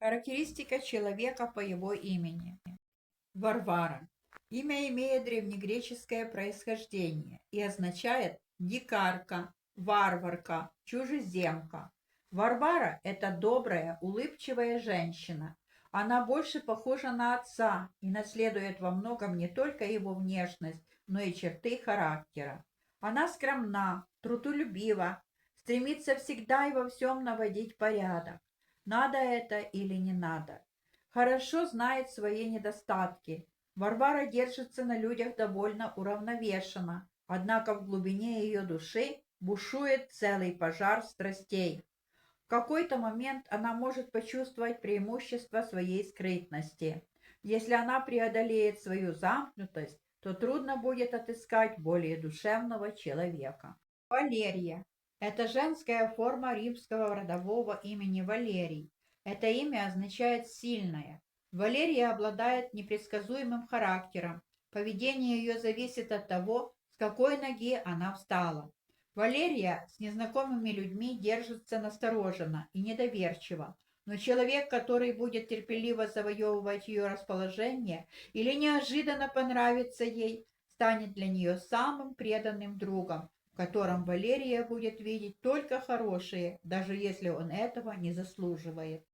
Характеристика человека по его имени. Варвара. Имя имеет древнегреческое происхождение и означает дикарка, варварка, чужеземка. Варвара – это добрая, улыбчивая женщина. Она больше похожа на отца и наследует во многом не только его внешность, но и черты характера. Она скромна, трудолюбива, стремится всегда и во всем наводить порядок. Надо это или не надо. Хорошо знает свои недостатки. Варвара держится на людях довольно уравновешенно, однако в глубине ее души бушует целый пожар страстей. В какой-то момент она может почувствовать преимущество своей скрытности. Если она преодолеет свою замкнутость, то трудно будет отыскать более душевного человека. Валерия. Это женская форма римского родового имени Валерий. Это имя означает «сильная». Валерия обладает непредсказуемым характером. Поведение ее зависит от того, с какой ноги она встала. Валерия с незнакомыми людьми держится настороженно и недоверчиво, но человек, который будет терпеливо завоевывать ее расположение или неожиданно понравится ей, станет для нее самым преданным другом, в котором Валерия будет видеть только хорошее, даже если он этого не заслуживает.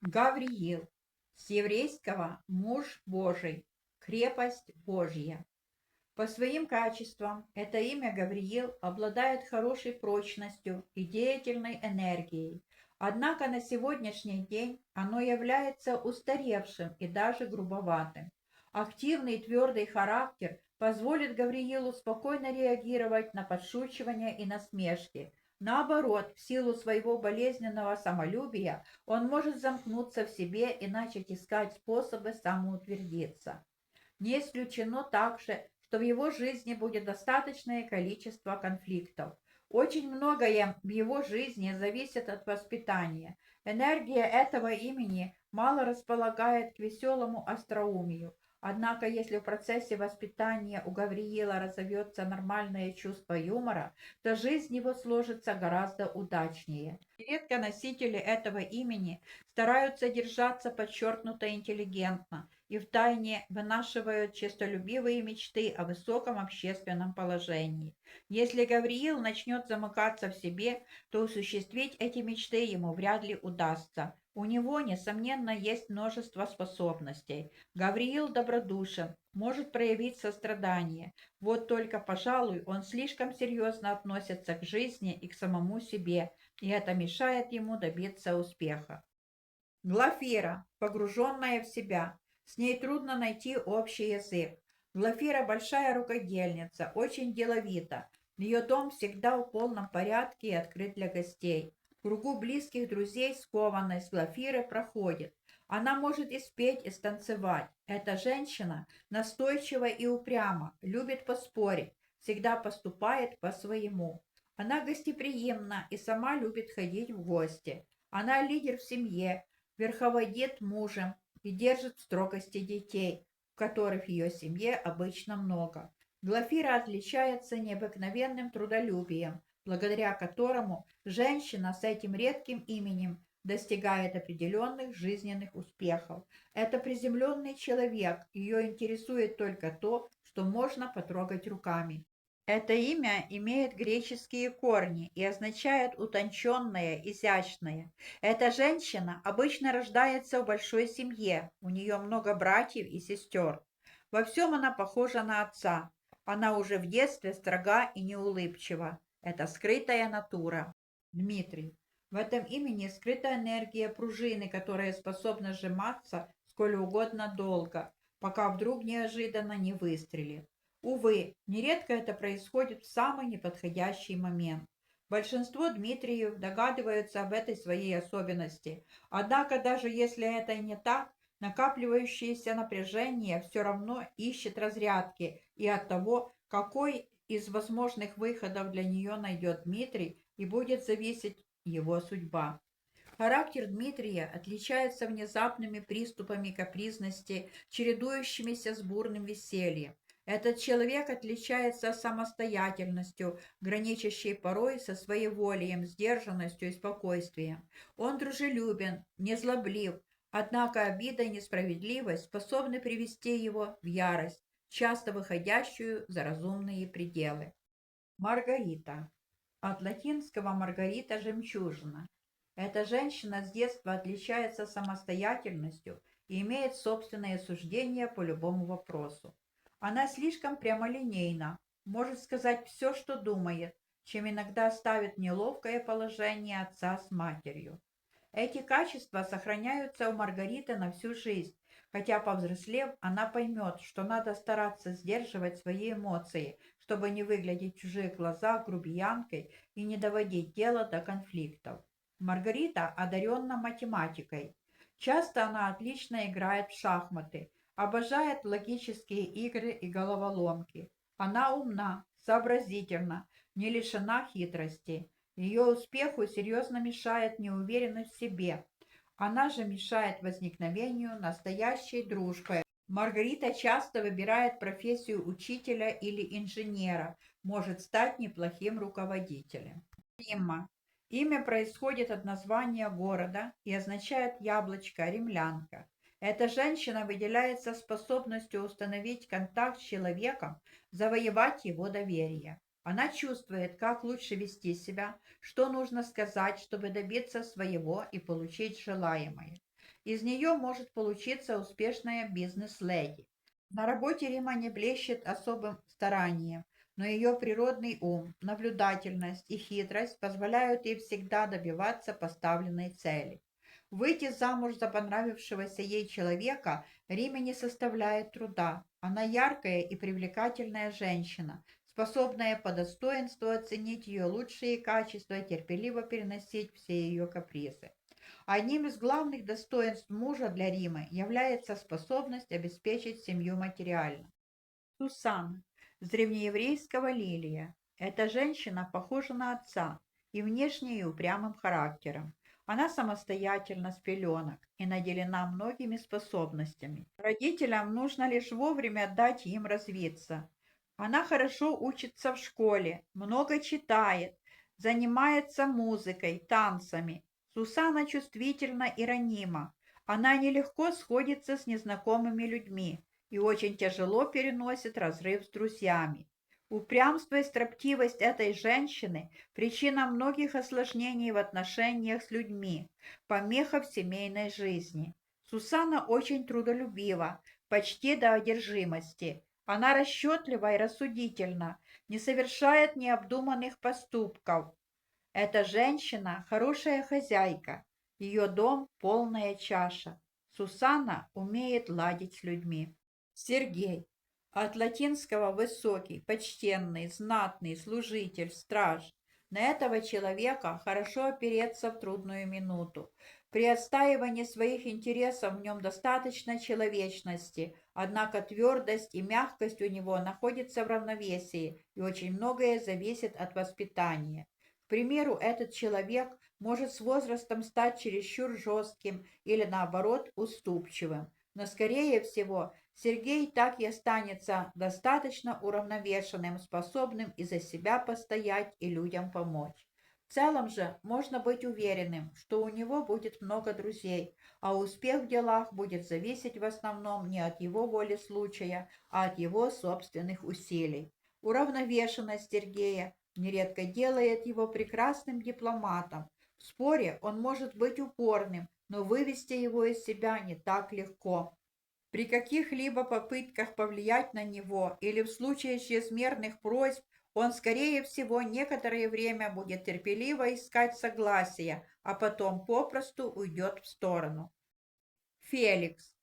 Гавриил. С еврейского «муж Божий», «крепость Божья». По своим качествам это имя Гавриил обладает хорошей прочностью и деятельной энергией, однако на сегодняшний день оно является устаревшим и даже грубоватым. Активный твердый характер позволит Гавриилу спокойно реагировать на подшучивания и насмешки. Наоборот, в силу своего болезненного самолюбия он может замкнуться в себе и начать искать способы самоутвердиться. Не исключено также, что в его жизни будет достаточное количество конфликтов. Очень многое в его жизни зависит от воспитания. Энергия этого имени мало располагает к веселому остроумию. Однако, если в процессе воспитания у Гавриила разовьется нормальное чувство юмора, то жизнь его сложится гораздо удачнее. Редко носители этого имени стараются держаться подчеркнуто интеллигентно и втайне вынашивают честолюбивые мечты о высоком общественном положении. Если Гавриил начнет замыкаться в себе, то осуществить эти мечты ему вряд ли удастся. У него, несомненно, есть множество способностей. Гавриил добродушен, может проявить сострадание. Вот только, пожалуй, он слишком серьезно относится к жизни и к самому себе, и это мешает ему добиться успеха. Глафира, погруженная в себя. С ней трудно найти общий язык. Глафира большая рукодельница, очень деловита. Ее дом всегда в полном порядке и открыт для гостей. В кругу близких друзей скованность Глафиры проходит. Она может и спеть, и станцевать. Эта женщина настойчива и упряма, любит поспорить, всегда поступает по-своему. Она гостеприимна и сама любит ходить в гости. Она лидер в семье, верховодит мужем и держит в строгости детей, которых в ее семье обычно много. Глафира отличается необыкновенным трудолюбием, благодаря которому женщина с этим редким именем достигает определенных жизненных успехов. Это приземленный человек, ее интересует только то, что можно потрогать руками. Это имя имеет греческие корни и означает утонченное, изящное. Эта женщина обычно рождается в большой семье, у нее много братьев и сестер. Во всем она похожа на отца. Она уже в детстве строга и неулыбчива. Это скрытая натура. Дмитрий. В этом имени скрыта энергия пружины, которая способна сжиматься сколь угодно долго, пока вдруг неожиданно не выстрелит. Увы, нередко это происходит в самый неподходящий момент. Большинство Дмитриев догадываются об этой своей особенности. Однако, даже если это и не так, накапливающееся напряжение все равно ищет разрядки, и от того, какой из возможных выходов для нее найдет Дмитрий, и будет зависеть его судьба. Характер Дмитрия отличается внезапными приступами капризности, чередующимися с бурным весельем. Этот человек отличается самостоятельностью, граничащей порой со своеволием, сдержанностью и спокойствием. Он дружелюбен, незлоблив, Однако обида и несправедливость способны привести его в ярость, часто выходящую за разумные пределы. Маргарита. От латинского «маргарита» – жемчужина. Эта женщина с детства отличается самостоятельностью и имеет собственные суждения по любому вопросу. Она слишком прямолинейна, может сказать все, что думает, чем иногда ставит в неловкое положение отца с матерью. Эти качества сохраняются у Маргариты на всю жизнь, хотя, повзрослев, она поймет, что надо стараться сдерживать свои эмоции, чтобы не выглядеть в чужих глазах грубиянкой и не доводить дело до конфликтов. Маргарита одаренна математикой. Часто она отлично играет в шахматы, обожает логические игры и головоломки. Она умна, сообразительна, не лишена хитрости. Ее успеху серьезно мешает неуверенность в себе. Она же мешает возникновению настоящей дружбы. Маргарита часто выбирает профессию учителя или инженера, может стать неплохим руководителем. Римма. Имя происходит от названия города и означает яблочко, римлянка. Эта женщина выделяется способностью установить контакт с человеком, завоевать его доверие. Она чувствует, как лучше вести себя, что нужно сказать, чтобы добиться своего и получить желаемое. Из нее может получиться успешная бизнес-леди. На работе Рима не блещет особым старанием, но ее природный ум, наблюдательность и хитрость позволяют ей всегда добиваться поставленной цели. Выйти замуж за понравившегося ей человека Риме не составляет труда. Она яркая и привлекательная женщина, способная по достоинству оценить ее лучшие качества и терпеливо переносить все ее капризы. Одним из главных достоинств мужа для Римы является способность обеспечить семью материально. Сусанна, с древнееврейского Лилия. Эта женщина похожа на отца и внешне и упрямым характером. Она самостоятельна с пеленок и наделена многими способностями. Родителям нужно лишь вовремя дать им развиться. Она хорошо учится в школе, много читает, занимается музыкой, танцами. Сусанна чувствительна и ранима. Она нелегко сходится с незнакомыми людьми и очень тяжело переносит разрыв с друзьями. Упрямство и строптивость этой женщины – причина многих осложнений в отношениях с людьми, помеха в семейной жизни. Сусанна очень трудолюбива, почти до одержимости. Она расчетлива и рассудительна, не совершает необдуманных поступков. Эта женщина – хорошая хозяйка, ее дом – полная чаша. Сусанна умеет ладить с людьми. Сергей. От латинского «высокий», «почтенный», «знатный», «служитель», «страж». На этого человека хорошо опереться в трудную минуту. При отстаивании своих интересов в нем достаточно человечности, однако твердость и мягкость у него находятся в равновесии, и очень многое зависит от воспитания. К примеру, этот человек может с возрастом стать чересчур жестким или, наоборот, уступчивым. Но, скорее всего, Сергей так и останется достаточно уравновешенным, способным и за себя постоять и людям помочь. В целом же можно быть уверенным, что у него будет много друзей, а успех в делах будет зависеть в основном не от его воли случая, а от его собственных усилий. Уравновешенность Сергея нередко делает его прекрасным дипломатом. В споре он может быть упорным, но вывести его из себя не так легко. При каких-либо попытках повлиять на него или в случае чрезмерных просьб он, скорее всего, некоторое время будет терпеливо искать согласия, а потом попросту уйдет в сторону. Феликс.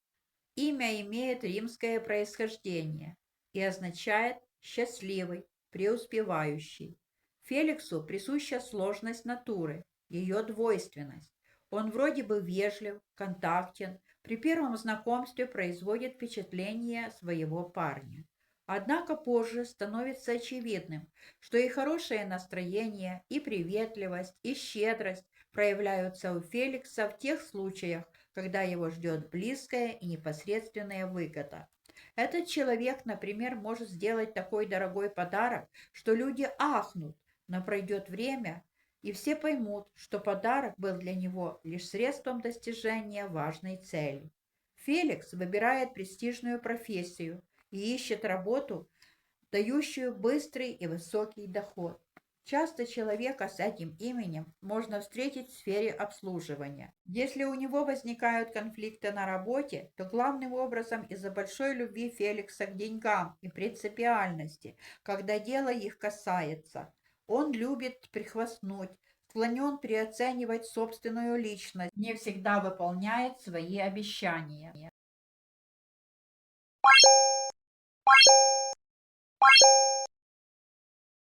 Имя имеет римское происхождение и означает «счастливый», «преуспевающий». Феликсу присуща сложность натуры, ее двойственность. Он вроде бы вежлив, контактен, при первом знакомстве производит впечатление своего парня. Однако позже становится очевидным, что и хорошее настроение, и приветливость, и щедрость проявляются у Феликса в тех случаях, когда его ждет близкая и непосредственная выгода. Этот человек, например, может сделать такой дорогой подарок, что люди ахнут, но пройдет время, и все поймут, что подарок был для него лишь средством достижения важной цели. Феликс выбирает престижную профессию и ищет работу, дающую быстрый и высокий доход. Часто человека с этим именем можно встретить в сфере обслуживания. Если у него возникают конфликты на работе, то главным образом из-за большой любви Феликса к деньгам и принципиальности, когда дело их касается. Он любит прихвастнуть, склонен переоценивать собственную личность, не всегда выполняет свои обещания.